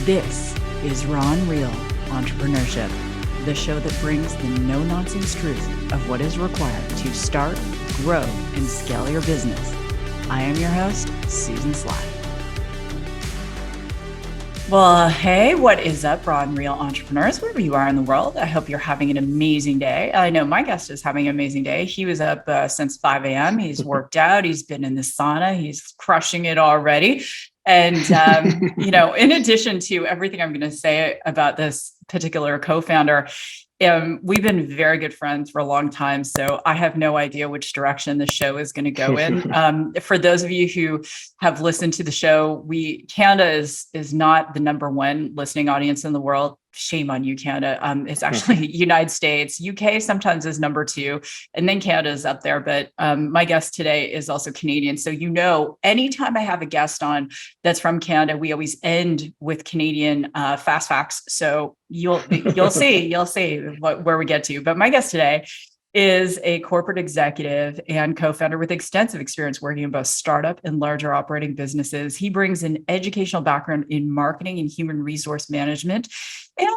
This is Raw and Real Entrepreneurship, the show that brings the no-nonsense truth of what is required to start, grow, and scale your business. I am your host, Susan Sly. Well, hey, what is up, Raw and Real Entrepreneurs, wherever you are in the world? I hope you're having an amazing day. I know my guest is having an amazing day. He was up since 5 a.m. He's worked out. He's been in the sauna. He's crushing it already. And, in addition to everything I'm going to say about this particular co-founder, we've been very good friends for a long time, so I have no idea which direction the show is going to go in. For those of you who have listened to the show, Canada is not the number one listening audience in the world. Shame on you, Canada. It's actually United States. UK sometimes is number two, and then Canada is up there. But my guest today is also Canadian. So, anytime I have a guest on that's from Canada, we always end with Canadian fast facts. So you'll see where we get to. But my guest today is a corporate executive and co-founder with extensive experience working in both startup and larger operating businesses. He brings an educational background in marketing and human resource management. And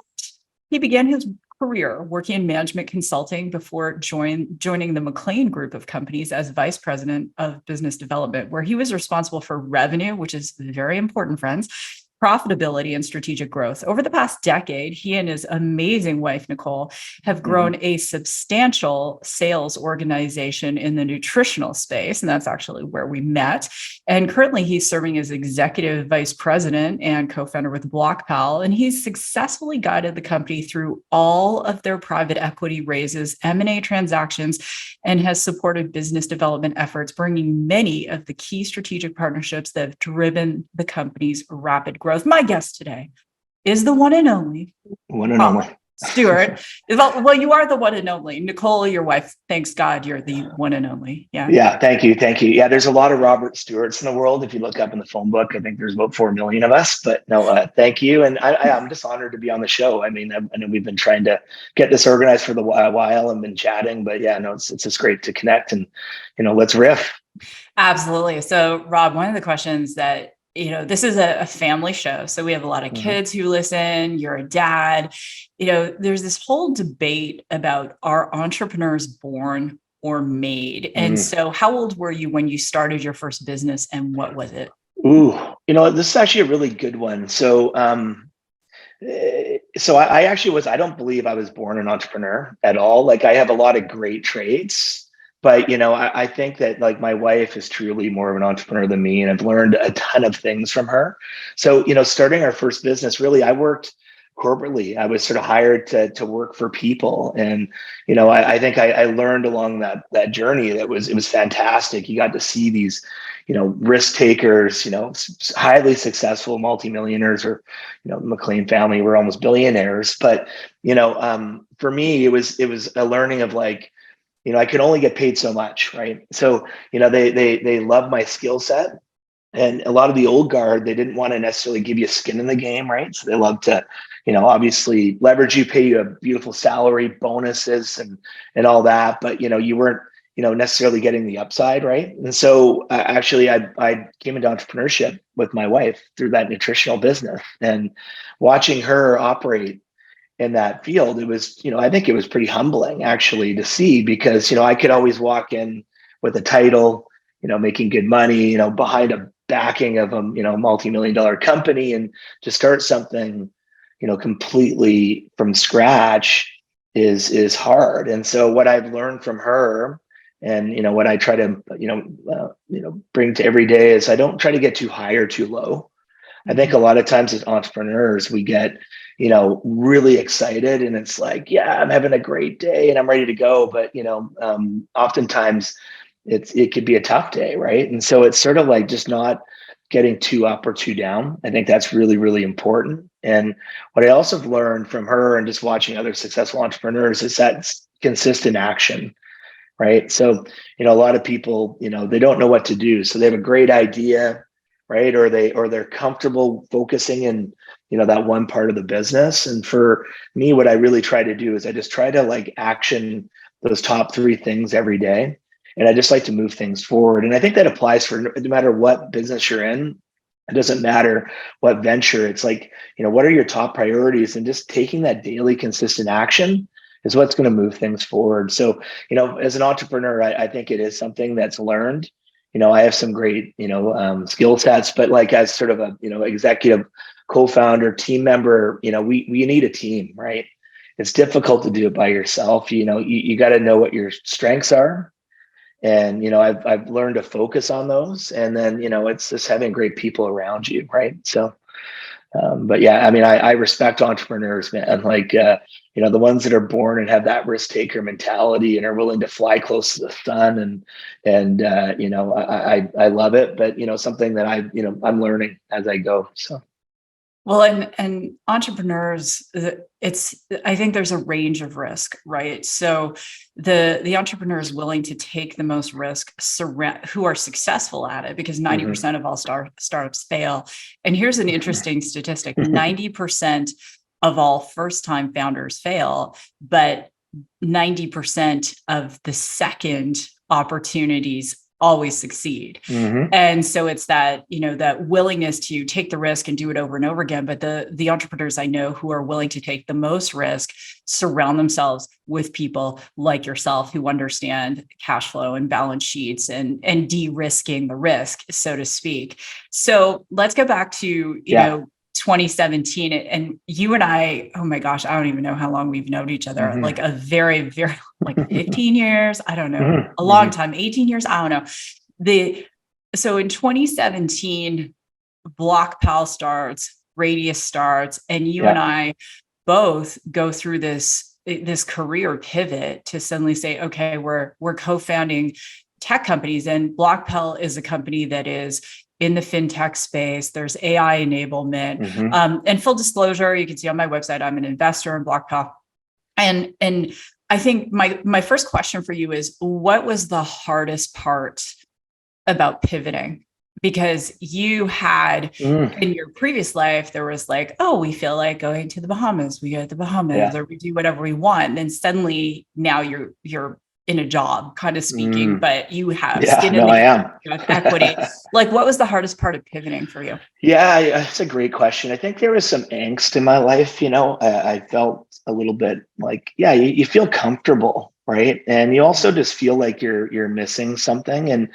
he began his career working in management consulting before joining the McLean Group of Companies as vice president of business development, where he was responsible for revenue, which is very important, friends, profitability, and strategic growth. Over the past decade, he and his amazing wife, Nicole, have grown a substantial sales organization in the nutritional space. And that's actually where we met. And currently he's serving as executive vice president and co-founder with BlocPal. And he's successfully guided the company through all of their private equity raises, M&A transactions, and has supported business development efforts, bringing many of the key strategic partnerships that have driven the company's rapid growth. My guest today is the one and only Rob Stewart. Well, you are the one and only. Nicole, your wife, thanks God you're the one and only. Yeah. Thank you. Yeah. There's a lot of Robert Stewarts in the world. If you look up in the phone book, I think there's about 4 million of us, but no, thank you. And I'm just honored to be on the show. I mean, I know we've been trying to get this organized for a while and been chatting, but yeah, no, it's just great to connect and, let's riff. Absolutely. So Rob, one of the questions that this is a family show. So we have a lot of kids who listen. You're a dad. There's this whole debate about, are entrepreneurs born or made? And so how old were you when you started your first business, and what was it? Ooh, this is actually a really good one. So, I actually I don't believe I was born an entrepreneur at all. Like, I have a lot of great traits. But, I think that like my wife is truly more of an entrepreneur than me, and I've learned a ton of things from her. So, starting our first business, really, I worked corporately. I was sort of hired to work for people. And, I think I learned along that journey that it was fantastic. You got to see these, risk takers, highly successful multimillionaires, or, the McLean family were almost billionaires. But, for me, it was a learning of like, I could only get paid so much, right? So, they love my skill set. And a lot of the old guard, they didn't want to necessarily give you skin in the game, right? So they love to, obviously leverage you, pay you a beautiful salary, bonuses, and all that. But, you weren't, necessarily getting the upside, right? And so actually, I came into entrepreneurship with my wife through that nutritional business, and watching her operate in that field, it was, I think it was pretty humbling actually to see, because, I could always walk in with a title, making good money, behind a backing of a, multi-million-dollar company, and to start something, completely from scratch is hard. And so what I've learned from her, and, what I try to, bring to every day, is I don't try to get too high or too low. I think a lot of times as entrepreneurs, we get, really excited, and it's like, yeah, I'm having a great day and I'm ready to go. But, oftentimes it could be a tough day, right? And so it's sort of like just not getting too up or too down. I think that's really, really important. And what I also have learned from her and just watching other successful entrepreneurs is that consistent action, right? So, a lot of people, they don't know what to do. So they have a great idea, right? Or they're comfortable focusing in, that one part of the business. And for me, what I really try to do is I just try to like action those top 3 things every day. And I just like to move things forward. And I think that applies for no matter what business you're in. It doesn't matter what venture. It's like, what are your top priorities? And just taking that daily consistent action is what's going to move things forward. So, as an entrepreneur, I think it is something that's learned. I have some great, skill sets, but like as sort of a, executive co-founder, team member, we need a team, right? It's difficult to do it by yourself. You got to know what your strengths are. And, I've learned to focus on those. And then, it's just having great people around you, right? So, but yeah, I mean, I respect entrepreneurs, man. Like, the ones that are born and have that risk taker mentality and are willing to fly close to the sun, I love it. But something that I'm learning as I go. So. Well, and entrepreneurs, I think there's a range of risk, right? So the entrepreneur is willing to take the most risk, who are successful at it, because 90% of all startups fail. And here's an interesting statistic: 90% of all first-time founders fail, but 90% of the second opportunities always succeed. And so it's that, that willingness to take the risk and do it over and over again. But the entrepreneurs I know who are willing to take the most risk surround themselves with people like yourself who understand cash flow and balance sheets and de-risking the risk, so to speak. So let's go back to, 2017, and you and I, oh my gosh, I don't even know how long we've known each other, like a very, very, like 15 years, I don't know, a long time, 18 years, I don't know. So in 2017, BlocPal starts, Radius starts, and you and I both go through this career pivot to suddenly say, okay, we're co-founding tech companies, and BlocPal is a company that is in the fintech space. There's AI enablement. And full disclosure, you can see on my website, I'm an investor in BlocPal. And I think my first question for you is, what was the hardest part about pivoting? Because you had in your previous life, there was like, oh, we feel like going to the Bahamas, we go to the Bahamas, or we do whatever we want. And then suddenly now you're in a job, kind of speaking, but you have skin in the game, you have equity. Like, what was the hardest part of pivoting for you? Yeah, that's a great question. I think there was some angst in my life. I felt a little bit like, you feel comfortable, right? And you also just feel like you're missing something. And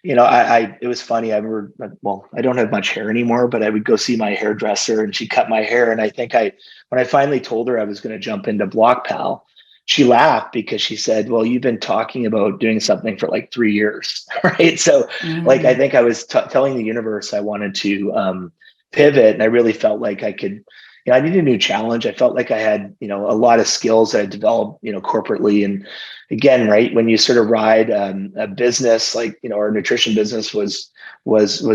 it was funny. I remember, well, I don't have much hair anymore, but I would go see my hairdresser and she cut my hair. And I think when I finally told her I was going to jump into BlocPal, she laughed because she said, well, you've been talking about doing something for like 3 years, right? So like, I think I was telling the universe I wanted to pivot, and I really felt like I could, I needed a new challenge. I felt like I had, a lot of skills that I developed, corporately. And again, right, when you sort of ride a business like, our nutrition business was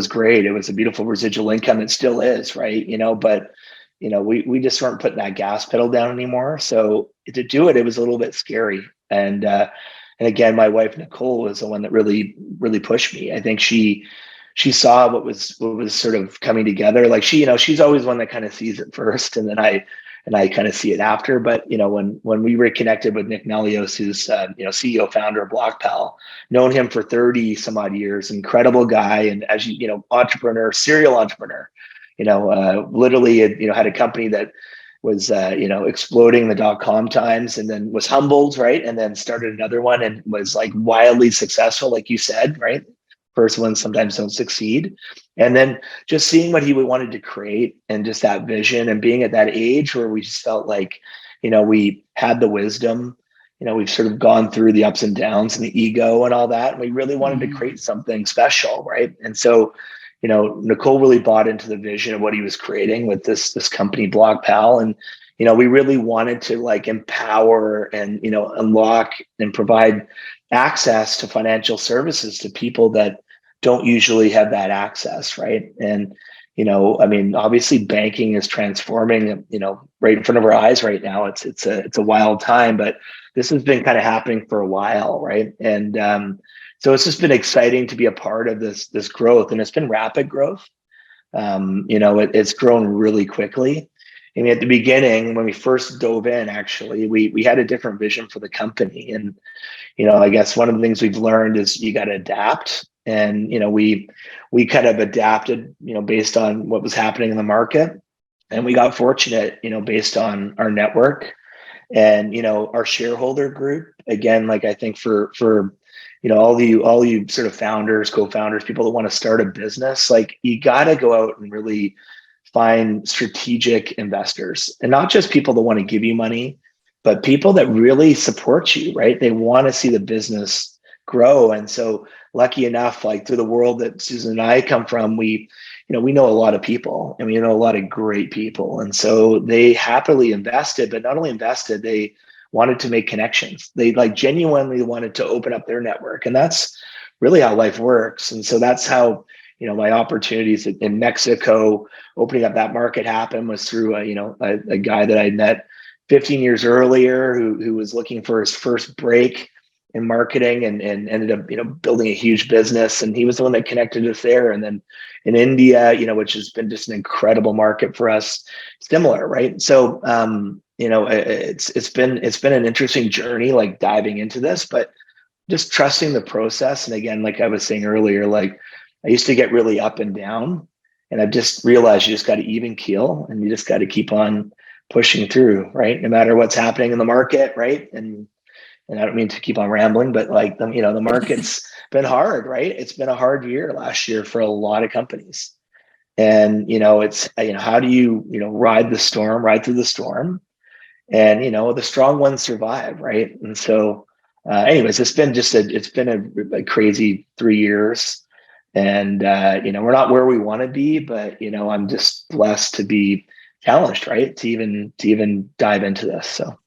great. It was a beautiful residual income. It still is, right? But we just weren't putting that gas pedal down anymore. So to do it, it was a little bit scary. And again, my wife Nicole was the one that really, really pushed me. I think she saw what was sort of coming together. Like she's always one that kind of sees it first, and then I kind of see it after. But when we reconnected with Nick Melios, who's CEO founder of BlocPal, known him for 30 some odd years, incredible guy, and as entrepreneur, serial entrepreneur. Literally had a company that was exploding the .com times, and then was humbled, right, and then started another one and was like wildly successful, like you said, right. First ones sometimes don't succeed. And then just seeing what he wanted to create, and just that vision, and being at that age where we just felt like we had the wisdom, we've sort of gone through the ups and downs and the ego and all that, and we really wanted to create something special, right. And so Nicole really bought into the vision of what he was creating with this company BlocPal. And, we really wanted to like empower and, unlock and provide access to financial services to people that don't usually have that access. Right. And, I mean, obviously banking is transforming, right in front of our eyes right now. It's a wild time, but this has been kind of happening for a while. Right. And, so it's just been exciting to be a part of this growth, and it's been rapid growth. It's grown really quickly. I mean, at the beginning, when we first dove in, actually, we had a different vision for the company. And, I guess one of the things we've learned is you got to adapt. And, we kind of adapted, based on what was happening in the market. And we got fortunate, based on our network and, our shareholder group. Again, like I think for all you sort of founders, co-founders, people that want to start a business, like you got to go out and really find strategic investors, and not just people that want to give you money, but people that really support you, right? They want to see the business grow. And so lucky enough, like through the world that Susan and I come from, we know a lot of people, and we know a lot of great people. And so they happily invested, but not only invested, they wanted to make connections. They like genuinely wanted to open up their network. And that's really how life works. And so that's how, my opportunities in Mexico, opening up that market happened, was through a guy that I met 15 years earlier who was looking for his first break in marketing, and ended up, building a huge business. And he was the one that connected us there. And then in India, which has been just an incredible market for us, similar, right? So, it's been an interesting journey, like diving into this, but just trusting the process. And again, like I was saying earlier, like I used to get really up and down, and I've just realized you just got to even keel, and you just got to keep on pushing through, right? No matter what's happening in the market, right? And I don't mean to keep on rambling, but like the market's been hard, right? It's been a hard year last year for a lot of companies. And it's how do you ride through the storm, and the strong ones survive, right? And so, anyways, it's been a crazy 3 years, and we're not where we want to be, but I'm just blessed to be challenged, right? To even dive into this. So.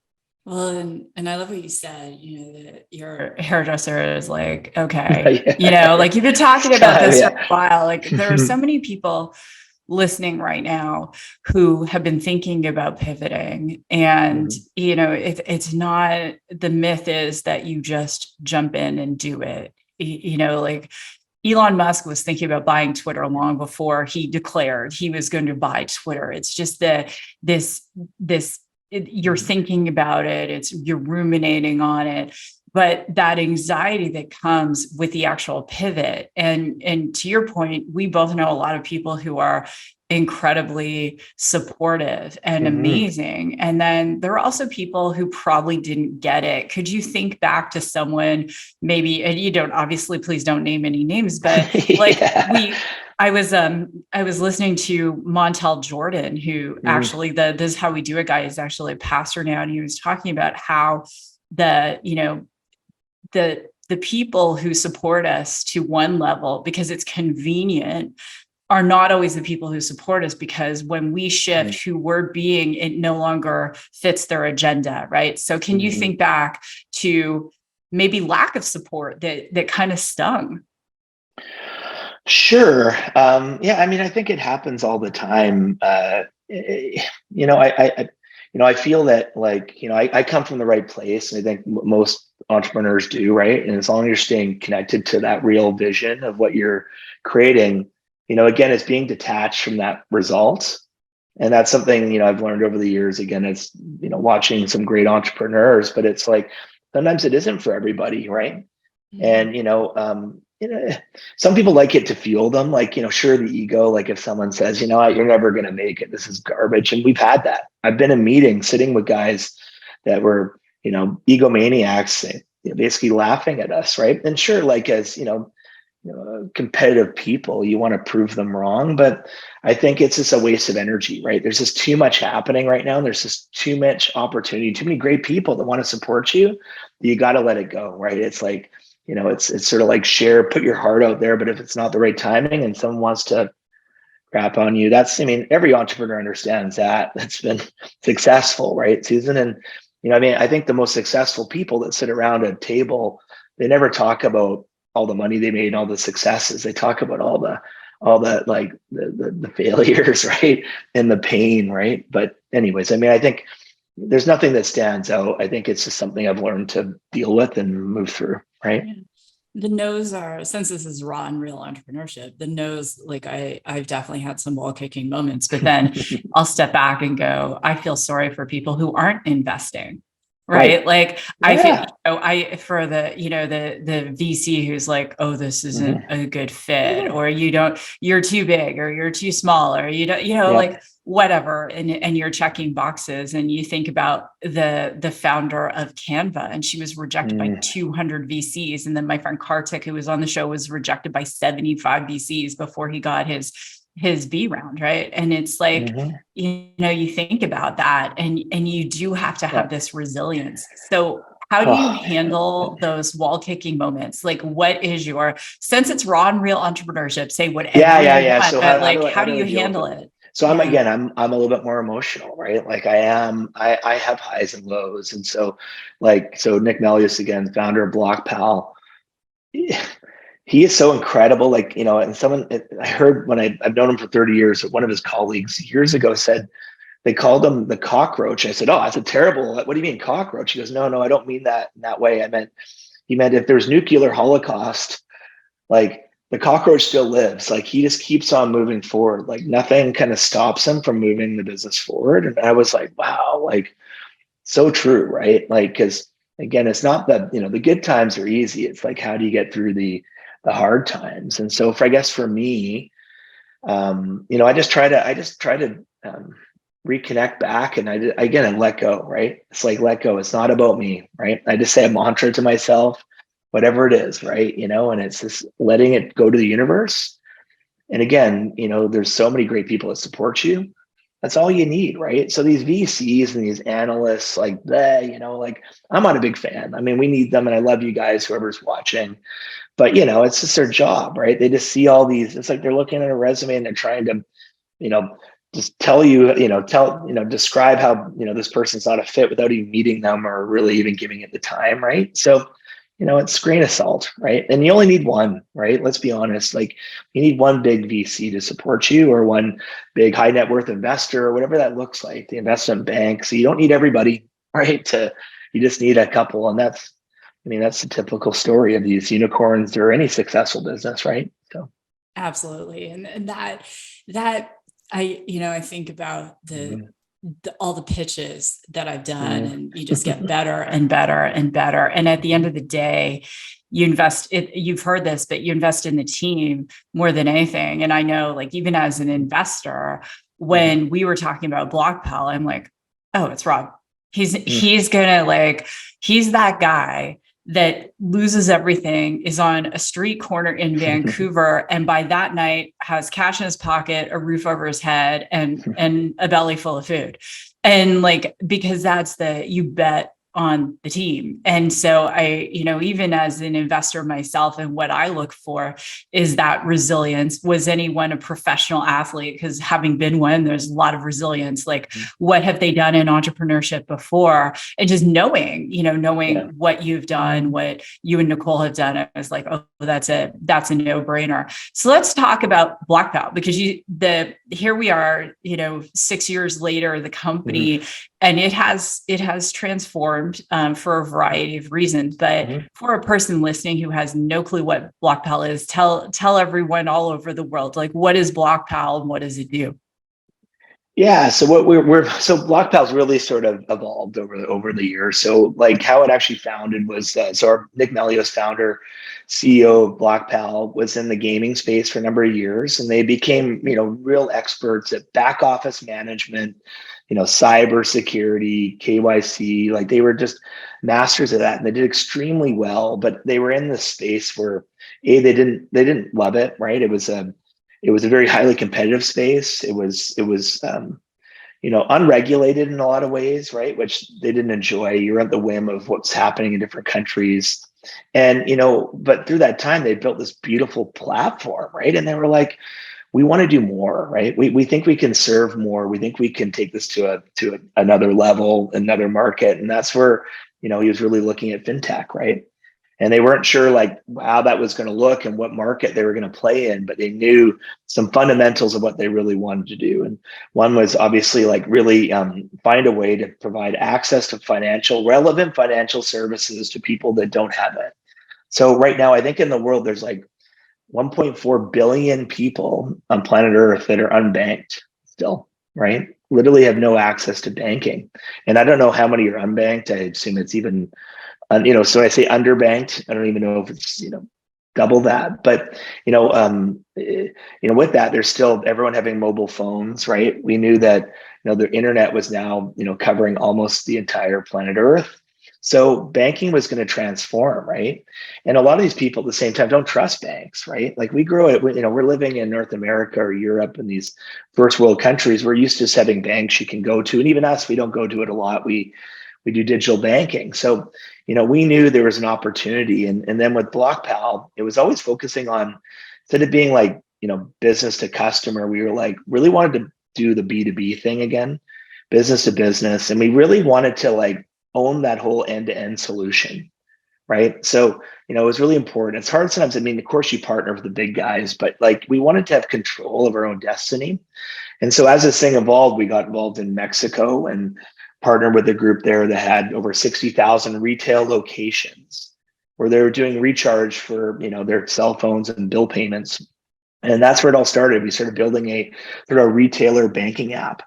Well, and I love what you said, that your hairdresser is like, okay, like you've been talking about this for a while. Like there are so many people listening right now who have been thinking about pivoting. And, it's not, the myth is that you just jump in and do it. Like Elon Musk was thinking about buying Twitter long before he declared he was going to buy Twitter. It's just you're thinking about it, you're ruminating on it, but that anxiety that comes with the actual pivot. And to your point, we both know a lot of people who are incredibly supportive and amazing. And then there are also people who probably didn't get it. Could you think back to someone, maybe, and you don't, obviously, please don't name any names, but like I was listening to Montel Jordan, who actually This Is How We Do It guy is actually a pastor now. And he was talking about how the people who support us to one level because it's convenient are not always the people who support us, because when we shift who we're being, it no longer fits their agenda, right? So can you think back to maybe lack of support that kind of stung? Sure. Yeah. I mean, I think it happens all the time. I feel that, like, I come from the right place, and I think most entrepreneurs do, right? And as long as you're staying connected to that real vision of what you're creating, again, it's being detached from that result. And that's something, I've learned over the years. Again, it's, watching some great entrepreneurs, but it's like, sometimes it isn't for everybody, right? And, some people like it to fuel them, like, sure, the ego, like if someone says, you're never going to make it, this is garbage. And we've had that. I've been in meetings sitting with guys that were, egomaniacs, basically laughing at us, right? And sure, like as, competitive people, you want to prove them wrong, but I think it's just a waste of energy, right? There's just too much happening right now. There's just too much opportunity, too many great people that want to support you. You got to let it go, right? It's like, it's sort of like put your heart out there, but if it's not the right timing and someone wants to crap on you, every entrepreneur understands that. That's been successful, right, Susan? And, I think the most successful people that sit around a table, they never talk about all the money they made and all the successes. They talk about all the like the failures, right? And the pain, right? But anyways, I think there's nothing that stands out. I think it's just something I've learned to deal with and move through, right? The no's are, since this is raw and real entrepreneurship, the no's, like I've definitely had some wall kicking moments, but then I'll step back and go, I feel sorry for people who aren't investing. right? Like I feel, Yeah. I for the, the VC who's like, oh, this isn't Mm-hmm. a good fit, or you're too big, or you're too small, or you don't, like Yep. whatever, and you're checking boxes. And you think about the founder of Canva, and she was rejected by Mm, 200 VCs, and then my friend Kartik, who was on the show, was rejected by 75 VCs before he got his B round, right? And it's like, mm-hmm. you think about that, and you do have to have Yep. this resilience. So how do you Oh, handle those wall kicking moments? Like, what is your, since it's raw and real entrepreneurship, say yeah, whatever yeah, you yeah. want, So but how like, do I how how do do I you deal with handle it? it? So Yeah. I'm a little bit more emotional, right? Like I have highs and lows. And so so Nick Melius, again, founder of BlocPal, he is so incredible. Like, and I heard when I've known him for 30 years, one of his colleagues years ago said, they called him the cockroach. I said, oh, that's a terrible, what do you mean cockroach? He goes, no, I don't mean that in that way. He meant if there's nuclear holocaust, like the cockroach still lives. Like he just keeps on moving forward. Like nothing kind of stops him from moving the business forward. And I was like, wow, like so true, right? Like, because again, it's not that, the good times are easy. It's like, how do you get through the hard times? And so I guess for me, I just try to reconnect back, and I let go, right? It's like, let go. It's not about me, right? I just say a mantra to myself, whatever it is, right? And it's just letting it go to the universe. And again, there's so many great people that support you. That's all you need, right? So these VCs and these analysts, like like I'm not a big fan. I mean, we need them, and I love you guys, whoever's watching. But it's just their job, right? They just see all these. It's like they're looking at a resume and they're trying to, you know, just tell you, describe how this person's not a fit without even meeting them or really even giving it the time, right? So, it's grain of salt, right? And you only need one, right? Let's be honest. Like you need one big VC to support you, or one big high net worth investor, or whatever that looks like, the investment bank. So you don't need everybody, right? You just need a couple, and that's the typical story of these unicorns or any successful business, right? So, Absolutely. And that I think about mm, all the pitches that I've done, mm, and you just get better and better and better. And at the end of the day, you've heard this, but you invest in the team more than anything. And I know, like, even as an investor, mm, when we were talking about BlocPal, I'm like, oh, it's Rob. He's mm. he's gonna like, he's that guy that loses everything, is on a street corner in Vancouver, and by that night has cash in his pocket, a roof over his head, and a belly full of food. And like, because you bet on the team. And so even as an investor myself, and what I look for is that resilience. Was anyone a professional athlete? Because having been one, there's a lot of resilience. Like, what have they done in entrepreneurship before? And just knowing Yeah. what you've done, what you and Nicole have done, I was like, oh, that's a no-brainer. So let's talk about BlocPal, because here we are, 6 years later, the Mhm. company, and it has transformed, for a variety of reasons. But Mhm. for a person listening who has no clue what BlocPal is, tell everyone all over the world, like, what is BlocPal and what does it do? Yeah. So what so BlockPal's really sort of evolved over the years. So like how it actually founded was our Nick Melios, founder, CEO of BlockPal, was in the gaming space for a number of years, and they became real experts at back office management, cyber security, KYC. Like they were just masters of that, and they did extremely well. But they were in this space where they didn't love it, right? It was a very highly competitive space. It was unregulated in a lot of ways, right? Which they didn't enjoy. You're at the whim of what's happening in different countries. And, but through that time, they built this beautiful platform, right? And they were like, we want to do more, right? We think we can serve more. We think we can take this to another level, another market. And that's where, he was really looking at fintech, right? And they weren't sure like how that was going to look and what market they were going to play in, but they knew some fundamentals of what they really wanted to do. And one was obviously like really find a way to provide access to relevant financial services to people that don't have it. So right now, I think in the world, there's like 1.4 billion people on planet Earth that are unbanked still, right? literally have no access to banking. And I don't know how many are unbanked. I assume it's even, so I say underbanked. I don't even know if it's, double that. But, with that, there's still everyone having mobile phones, right? We knew that, the internet was now, covering almost the entire planet Earth. So banking was going to transform, right? And a lot of these people at the same time don't trust banks, right? Like we grow it, we're living in North America or Europe and these first world countries. We're used to just having banks you can go to. And even us, we don't go to it a lot. We do digital banking. So, we knew there was an opportunity. And then with BlocPal, it was always focusing on, instead of being like, business to customer, we were like, really wanted to do the B2B thing again, business to business. And we really wanted to like own that whole end-to-end solution. Right. So, it was really important. It's hard sometimes. I mean, of course you partner with the big guys, but like we wanted to have control of our own destiny. And so as this thing evolved, we got involved in Mexico and partnered with a group there that had over 60,000 retail locations where they were doing recharge for, their cell phones and bill payments. And that's where it all started. We started building a sort of retailer banking app,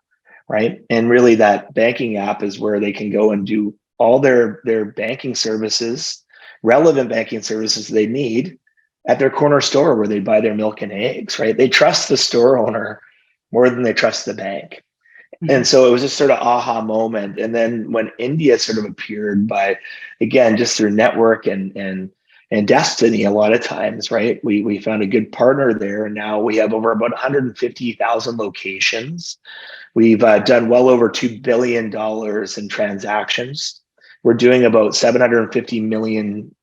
right? And really that banking app is where they can go and do all their banking services, relevant banking services they need at their corner store where they buy their milk and eggs, right? They trust the store owner more than they trust the bank. And so it was just sort of aha moment. And then when India sort of appeared by, again, just through network and destiny, a lot of times, right? We found a good partner there. And now we have over about 150,000 locations. We've done well over $2 billion in transactions. We're doing about $750 million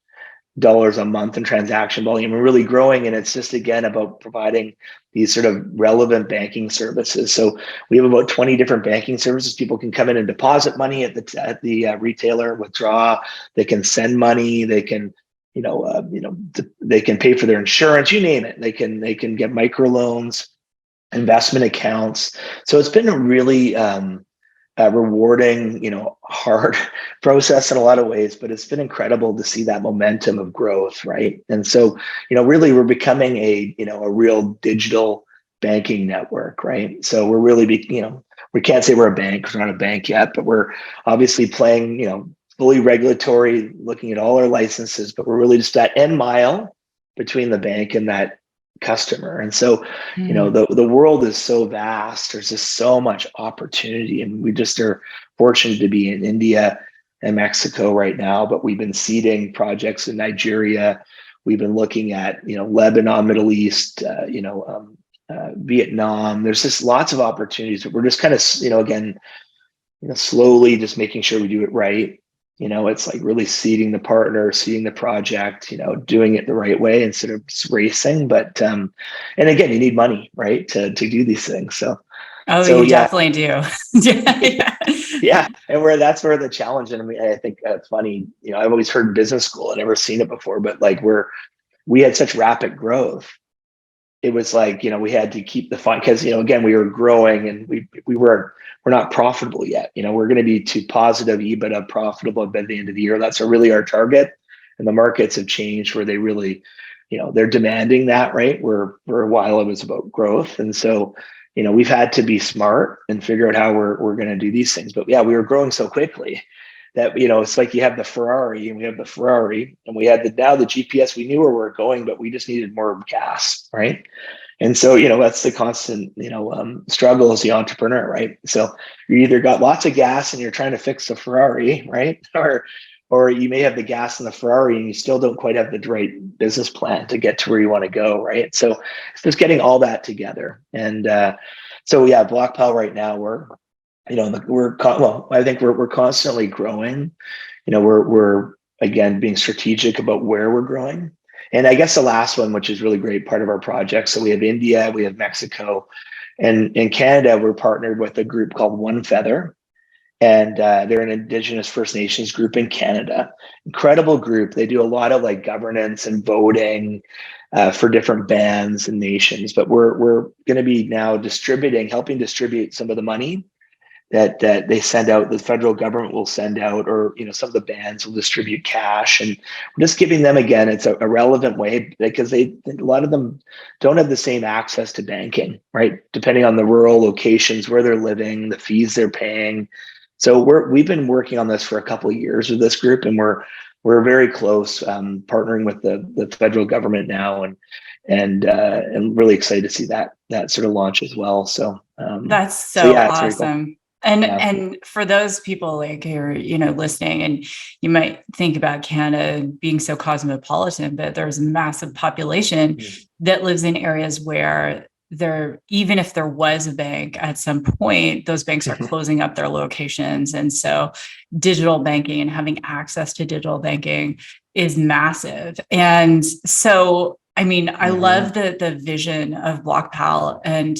a month in transaction volume. We're really growing, and it's just again about providing these sort of relevant banking services. So we have about 20 different banking services. People can come in and deposit money at the retailer, withdraw. They can send money. They can they can pay for their insurance. You name it. They can get microloans, investment accounts. So it's been a really rewarding, hard process in a lot of ways, but it's been incredible to see that momentum of growth, right? And so, really we're becoming a real digital banking network, right? So we're really, we can't say we're a bank, 'cause we're not a bank yet, but we're obviously playing, fully regulatory, looking at all our licenses, but we're really just that end mile between the bank and that customer. And so, the world is so vast. There's just so much opportunity, and we just are fortunate to be in India and Mexico right now. But we've been seeding projects in Nigeria. We've been looking at Lebanon, Middle East, Vietnam. There's just lots of opportunities. But we're just kind of again, slowly just making sure we do it right. It's like really seeding the partner, seeding the project, doing it the right way instead of just racing. But and again, you need money, right, to do these things. So you yeah, definitely do. yeah, and that's where the challenge. And I think it's funny. I've always heard business school. I've never seen it before, but like we had such rapid growth. It was like, we had to keep the fun because, again, we were growing and we're not profitable yet. We're going to be to positive EBITDA profitable by the end of the year. That's really our target. And the markets have changed where they really, they're demanding that, right? Where for a while it was about growth. And so, we've had to be smart and figure out how we're going to do these things. But yeah, we were growing so quickly that, it's like you have the Ferrari and we have the Ferrari and we had now the GPS. We knew where we were going, but we just needed more gas, right? And so, that's the constant, struggle as the entrepreneur, right? So you either got lots of gas and you're trying to fix the Ferrari, right? Or you may have the gas in the Ferrari and you still don't quite have the right business plan to get to where you want to go, right? So it's just getting all that together. And so yeah, BlocPal right now, I think we're constantly growing. We're again being strategic about where we're growing. And I guess the last one, which is really great part of our project. So we have India, we have Mexico, and in Canada, we're partnered with a group called One Feather. And they're an Indigenous First Nations group in Canada. Incredible group. They do a lot of like governance and voting for different bands and nations. But we're going to be now helping distribute some of the money that they send out, the federal government will send out, or some of the bands will distribute cash, and we're just giving them, again, it's a relevant way, because a lot of them don't have the same access to banking, right? Depending on the rural locations where they're living, the fees they're paying. So we've been working on this for a couple of years with this group, and we're very close, partnering with the federal government now, and really excited to see that sort of launch as well. So That's so so yeah, it's very cool. awesome. And Yeah. and for those people like who are, listening, and you might think about Canada being so cosmopolitan, but there's a massive population that lives in areas where even if there was a bank at some point, those banks are closing up their locations. And so digital banking and having access to digital banking is massive. And so, I mean, I love the vision of BlocPal, and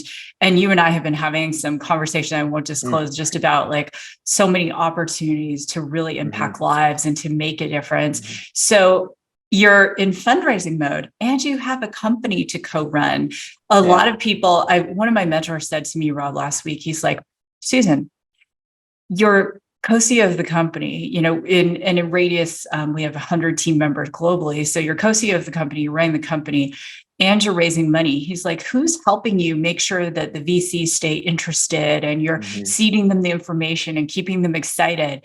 you and I have been having some conversation I won't disclose, just about like so many opportunities to really impact lives and to make a difference. So you're in fundraising mode and you have a company to co-run. A lot of people, one of my mentors said to me, Rob, last week, he's like, Susan, you're co-CEO of the company, in Radius, we have 100 team members globally. So you're co-CEO of the company, you're running the company, and you're raising money. He's like, who's helping you make sure that the VCs stay interested and you're seeding them the information and keeping them excited?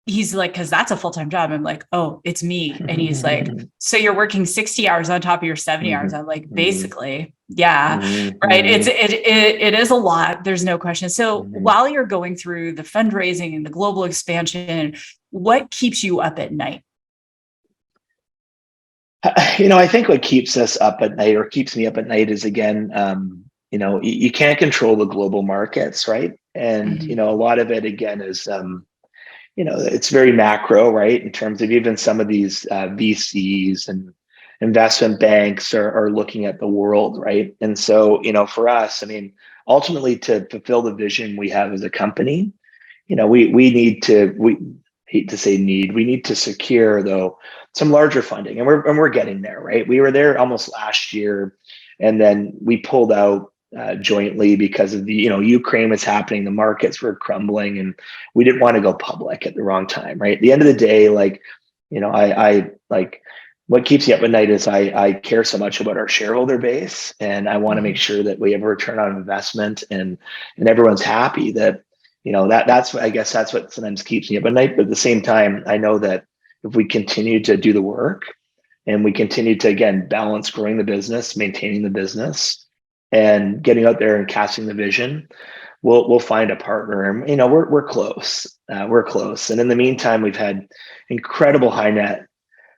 He's like, because that's a full-time job. I'm like, oh, it's me. And he's like, so you're working 60 hours on top of your 70 hours. I'm like, basically, yeah, right. It is a lot. There's no question. So while you're going through the fundraising and the global expansion, what keeps you up at night? I think what keeps us up at night, or keeps me up at night, is, again, you can't control the global markets, right? And, a lot of it, again, is, it's very macro, right? In terms of even some of these VCs and investment banks are looking at the world, right? And so, for us, I mean, ultimately, to fulfill the vision we have as a company, we need to, we hate to say need, we need to secure, though, some larger funding, and we're getting there, right? We were there almost last year, and then we pulled out jointly because of the Ukraine was happening, the markets were crumbling, and we didn't want to go public at the wrong time, right? At the end of the day, like, I like, what keeps me up at night is I care so much about our shareholder base, and I want to make sure that we have a return on investment, and everyone's happy. That that's I guess that's what sometimes keeps me up at night. But at the same time, I know that if we continue to do the work, and we continue to, again, balance growing the business, maintaining the business, and getting out there and casting the vision, we'll find a partner. And we're close. We're close. And in the meantime, we've had incredible high net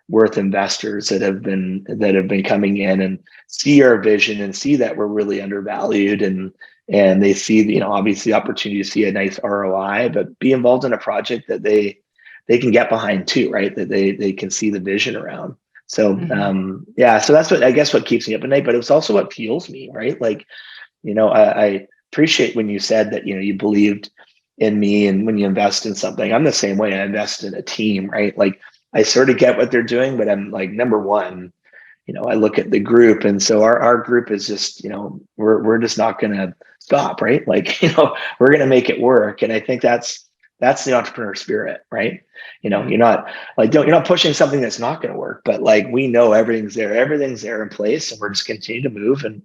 worth investors that have been coming in and see our vision and see that we're really undervalued, and they see, obviously, the opportunity to see a nice ROI, but be involved in a project that they can get behind too, right? That they can see the vision around. So so that's what keeps me up at night, but it's also what fuels me, right? Like, I appreciate when you said that, you believed in me, and when you invest in something, I'm the same way. I invest in a team, right? Like, I sort of get what they're doing, but I'm like, number one, I look at the group, and so our group is just, we're just not going to stop, right? Like, we're going to make it work. And I think that's the entrepreneur spirit, right? You're not like, you're not pushing something that's not going to work, but like, we know everything's there in place, and we're just continue to move. And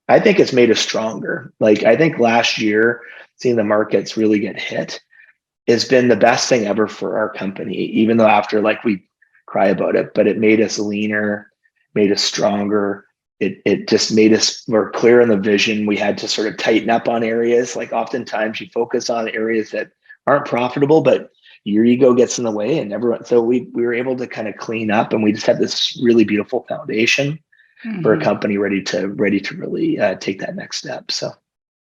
I think it's made us stronger. Like, I think last year, seeing the markets really get hit has been the best thing ever for our company, even though after, like, we cry about it, but it made us leaner, made us stronger. It just made us more clear in the vision. We had to sort of tighten up on areas. Like, oftentimes you focus on areas that aren't profitable, but your ego gets in the way, and everyone. So we were able to kind of clean up, and we just had this really beautiful foundation for a company ready to really take that next step. So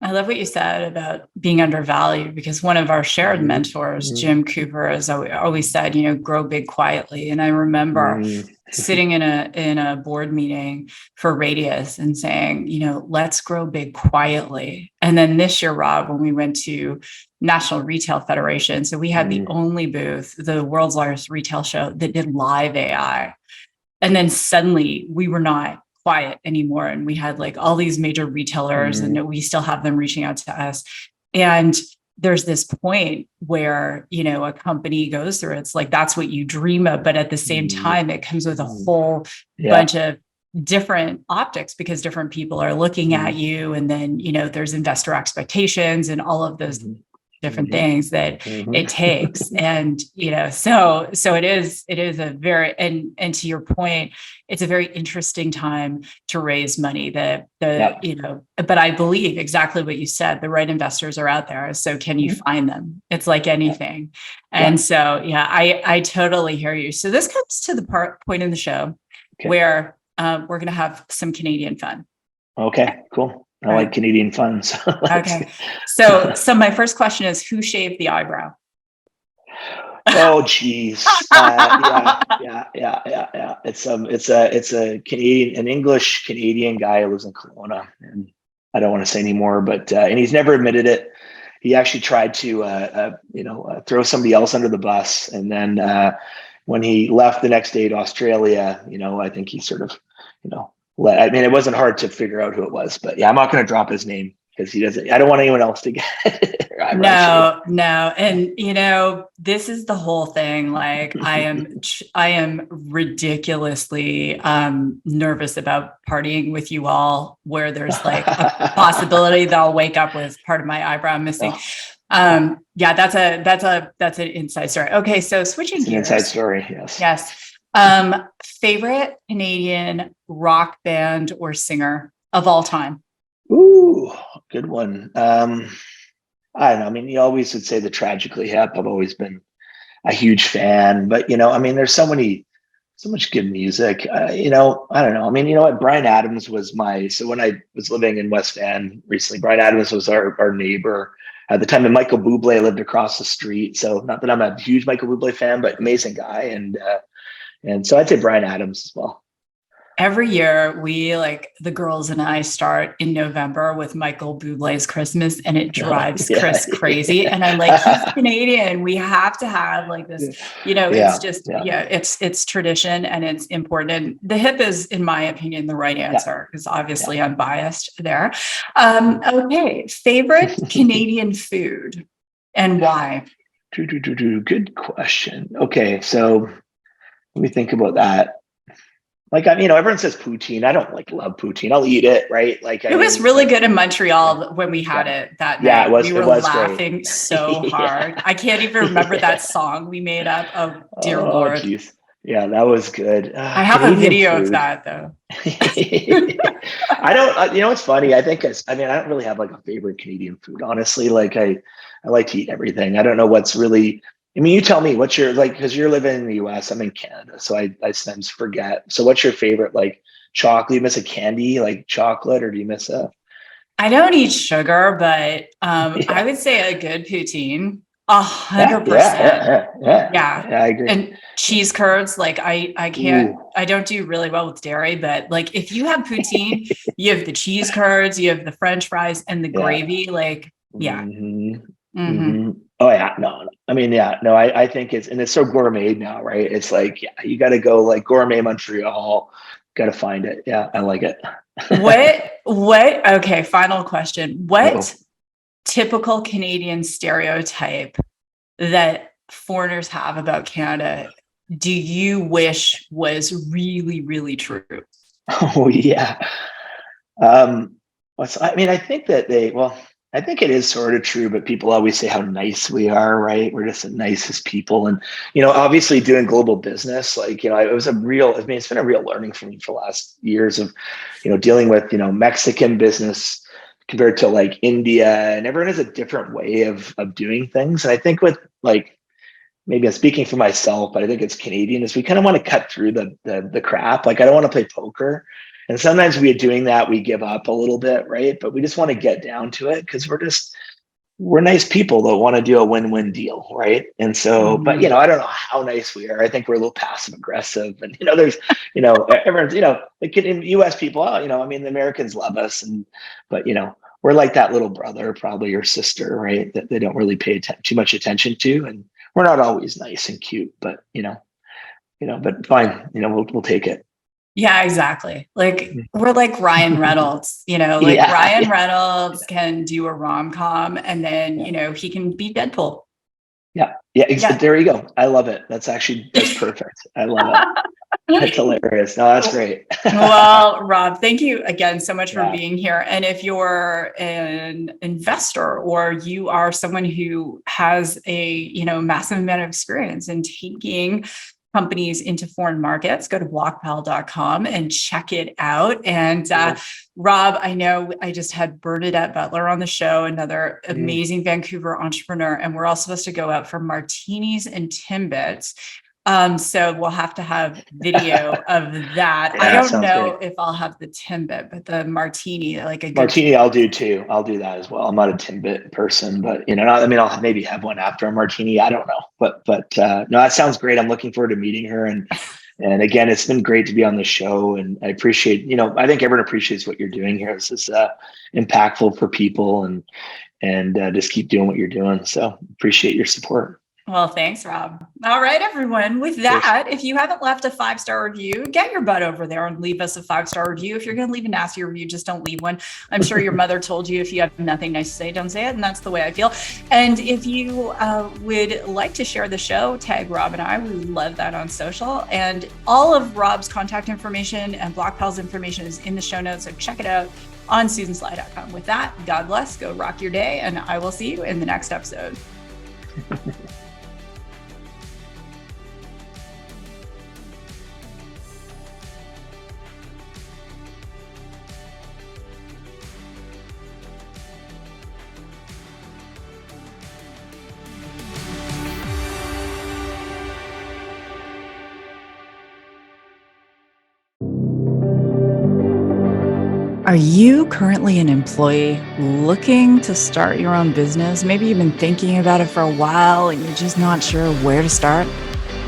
I love what you said about being undervalued, because one of our shared mentors, Jim Cooper, has always said, grow big quietly. And I remember sitting in a board meeting for Radius and saying, let's grow big quietly. And then this year, Rob, when we went to National Retail Federation, so we had the only booth, the world's largest retail show, that did live AI. And then suddenly we were not quiet anymore. And we had like all these major retailers, and we still have them reaching out to us. And there's this point where, a company goes through, it's like, that's what you dream of. But at the same time, it comes with a whole bunch of different optics, because different people are looking at you. And then, there's investor expectations and all of those different things that it takes. And, so it is a very, and to your point, it's a very interesting time to raise money. But I believe exactly what you said, the right investors are out there. So can you find them? It's like anything. And so, I totally hear you. So this comes to the point in the show where we're going to have some Canadian fun. Okay, cool. I like Canadian fun. So okay. So my first question is, who shaved the eyebrow? Oh, geez. Yeah. It's a an English Canadian guy who lives in Kelowna, and I don't want to say anymore, but and he's never admitted it. He actually tried to throw somebody else under the bus, and then when he left the next day to Australia, I think he sort of it wasn't hard to figure out who it was, but I'm not going to drop his name because he doesn't. I don't want anyone else to get it. No. And this is the whole thing. Like I am ridiculously nervous about partying with you all, where there's like a possibility that I'll wake up with part of my eyebrow missing. That's an inside story. Okay. So switching gears. Inside story. Yes. Favorite Canadian rock band or singer of all time? Ooh, good one. I don't know. I mean, you always would say the Tragically Hip. I've always been a huge fan, but there's so much good music. I don't know. I mean, what? Bryan Adams was so when I was living in West Van recently, Bryan Adams was our neighbor at the time, and Michael Bublé lived across the street. So not that I'm a huge Michael Bublé fan, but amazing guy. And so I'd say Bryan Adams as well. Every year we, like, the girls and I, start in November with Michael Bublé's Christmas, and it drives Chris crazy. And I'm like, he's Canadian. We have to have like this, it's just, it's tradition and it's important. And the hip is, in my opinion, the right answer, because obviously I'm biased there. Okay. Favorite Canadian food and why? Good question. Okay. So let me think about that. Like, everyone says poutine. I don't love poutine. I'll eat it, right? Like, it was really good in Montreal when we had it that night. Yeah, it was. We were laughing great. So hard. I can't even remember that song we made up. Oh, dear Lord. Geez. Yeah, that was good. I have Canadian a video food. Of that though. I don't. It's funny. I think I don't really have like a favorite Canadian food. Honestly, like I like to eat everything. I don't know what's really. I mean, you tell me what's your, like, because you're living in the US, I'm in Canada, so I sometimes forget. So what's your favorite, like, chocolate? You miss a candy, like chocolate, or do you miss a? I don't eat sugar, but I would say a good poutine, 100%. Yeah, I agree. And cheese curds, like I can't, I don't do really well with dairy, but like if you have poutine, you have the cheese curds, you have the French fries and the gravy, like, Oh yeah, no. I mean, I think it's so gourmet now, right? It's like, you got to go like gourmet Montreal, got to find it. Yeah, I like it. Okay, final question. What typical Canadian stereotype that foreigners have about Canada do you wish was really, really true? Oh yeah. I think that I think it is sort of true, but people always say how nice we are, right? We're just the nicest people. And, obviously doing global business, like, it's been a real learning for me for the last years of, dealing with, Mexican business compared to like India, and everyone has a different way of doing things. And I think with like, maybe I'm speaking for myself, but I think it's Canadian, is we kind of want to cut through the crap. Like, I don't want to play poker. And sometimes we are doing that, we give up a little bit, right? But we just want to get down to it because we're nice people that want to do a win-win deal, right? And so, but I don't know how nice we are. I think we're a little passive aggressive, and there's, everyone's, like in U.S. people, the Americans love us, but we're like that little brother, probably, or sister, right? That they don't really pay too much attention to, and we're not always nice and cute, but but fine, we'll take it. Yeah, exactly. Like we're like Ryan Reynolds, like Yeah, Ryan yeah, Reynolds can do a rom-com and then, yeah, he can be Deadpool. yeah, yeah. Yeah. There you go. I love it. That's perfect. I love it. That's hilarious. No, that's great. Well, Rob, thank you again so much for Yeah. being here. And if you're an investor or you are someone who has a, massive amount of experience in taking companies into foreign markets, go to blockpal.com and check it out. And Rob, I know I just had Bernadette Butler on the show, another amazing Vancouver entrepreneur, and we're all supposed to go out for martinis and Timbits. So we'll have to have video of that. I Yeah, don't sounds great. know if I'll have the Timbit, but the martini, like a good Martini, I'll do too. I'll do that as well. I'm not a Timbit person, but I mean, I'll maybe have one after a martini. I don't know, but no, that sounds great. I'm looking forward to meeting her, and again, it's been great to be on the show, and I appreciate. I think everyone appreciates what you're doing here. This is impactful for people, and just keep doing what you're doing. So appreciate your support. Well, thanks, Rob. All right, everyone. With that, if you haven't left a 5-star review, get your butt over there and leave us a 5-star review. If you're going to leave a nasty review, just don't leave one. I'm sure your mother told you if you have nothing nice to say, don't say it. And that's the way I feel. And if you would like to share the show, tag Rob and I. We love that on social. And all of Rob's contact information and BlocPal's information is in the show notes. So check it out on SusanSly.com. With that, God bless. Go rock your day. And I will see you in the next episode. Are you currently an employee looking to start your own business? Maybe you've been thinking about it for a while and you're just not sure where to start.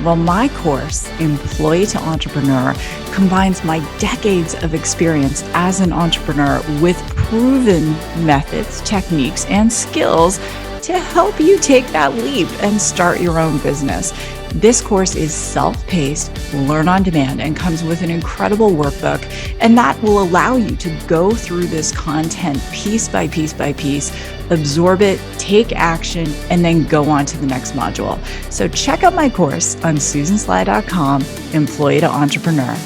Well, my course, Employee to Entrepreneur, combines my decades of experience as an entrepreneur with proven methods, techniques, and skills to help you take that leap and start your own business. This course is self-paced, learn on demand, and comes with an incredible workbook. And that will allow you to go through this content piece by piece by piece, absorb it, take action, and then go on to the next module. So check out my course on SusanSly.com, Employee to Entrepreneur.